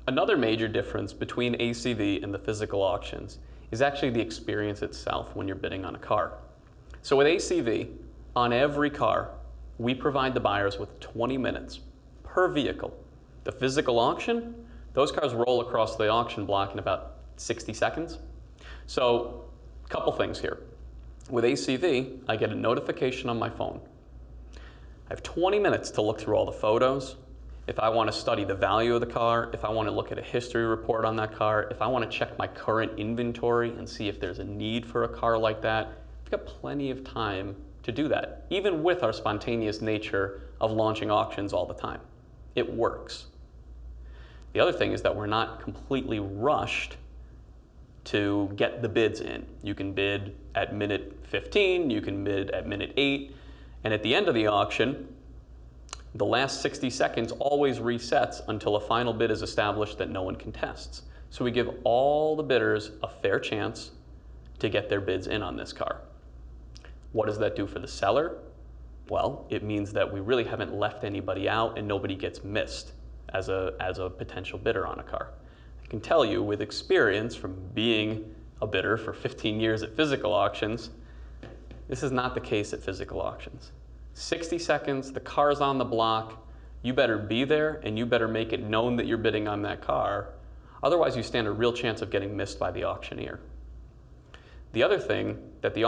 Another major difference between ACV and the physical auctions is actually the experience itself when you're bidding on a car. So with ACV, on every car, we provide the buyers with 20 minutes per vehicle. The physical auction, those cars roll across the auction block in about 60 seconds. So a couple things here. With ACV, I get a notification on my phone. I have 20 minutes to look through all the photos. If I want to study the value of the car, if I want to look at a history report on that car, if I want to check my current inventory and see if there's a need for a car like that, I've got plenty of time to do that, even with our spontaneous nature of launching auctions all the time. It works. The other thing is that we're not completely rushed to get the bids in. You can bid at minute 15, you can bid at minute 8, and at the end of the auction, the last 60 seconds always resets until a final bid is established that no one contests. So we give all the bidders a fair chance to get their bids in on this car. What does that do for the seller? Well, it means that we really haven't left anybody out and nobody gets missed as a potential bidder on a car. I can tell you with experience from being a bidder for 15 years at physical auctions, this is not the case at physical auctions. 60 seconds, the car's on the block, you better be there and you better make it known that you're bidding on that car. Otherwise, you stand a real chance of getting missed by the auctioneer. The other thing that the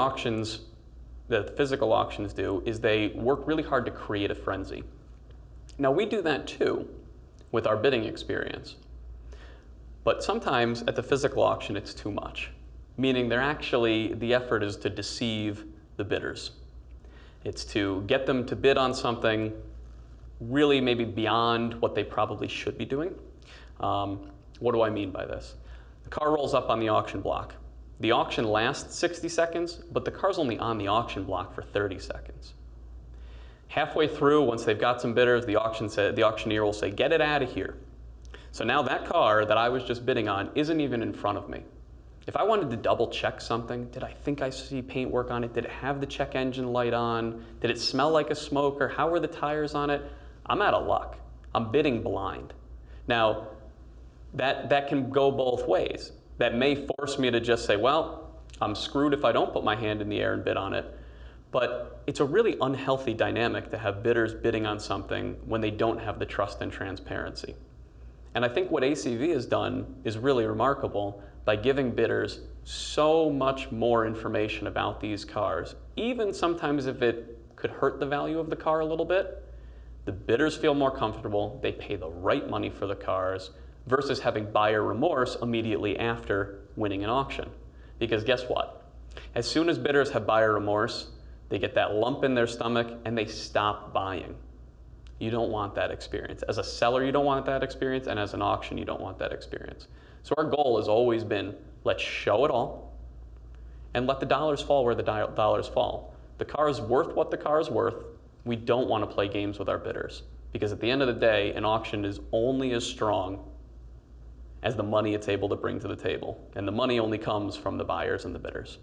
physical auctions do is they work really hard to create a frenzy. Now, we do that too with our bidding experience. But sometimes at the physical auction, it's too much, meaning the effort is to deceive the bidders. It's to get them to bid on something really maybe beyond what they probably should be doing. What do I mean by this? The car rolls up on the auction block. The auction lasts 60 seconds, but the car's only on the auction block for 30 seconds. Halfway through, once they've got some bidders, the auctioneer will say, "Get it out of here." So now that car that I was just bidding on isn't even in front of me. If I wanted to double check something, did I think I see paintwork on it? Did it have the check engine light on? Did it smell like a smoker? How were the tires on it? I'm out of luck. I'm bidding blind. Now, that can go both ways. That may force me to just say, well, I'm screwed if I don't put my hand in the air and bid on it. But it's a really unhealthy dynamic to have bidders bidding on something when they don't have the trust and transparency. And I think what ACV has done is really remarkable by giving bidders so much more information about these cars, even sometimes if it could hurt the value of the car a little bit. The bidders feel more comfortable, they pay the right money for the cars, versus having buyer remorse immediately after winning an auction. Because guess what? As soon as bidders have buyer remorse, they get that lump in their stomach and they stop buying. You don't want that experience. As a seller, you don't want that experience, and as an auction, you don't want that experience. So our goal has always been, let's show it all, and let the dollars fall where the dollars fall. The car is worth what the car is worth. We don't want to play games with our bidders, because at the end of the day, an auction is only as strong as the money it's able to bring to the table, and the money only comes from the buyers and the bidders.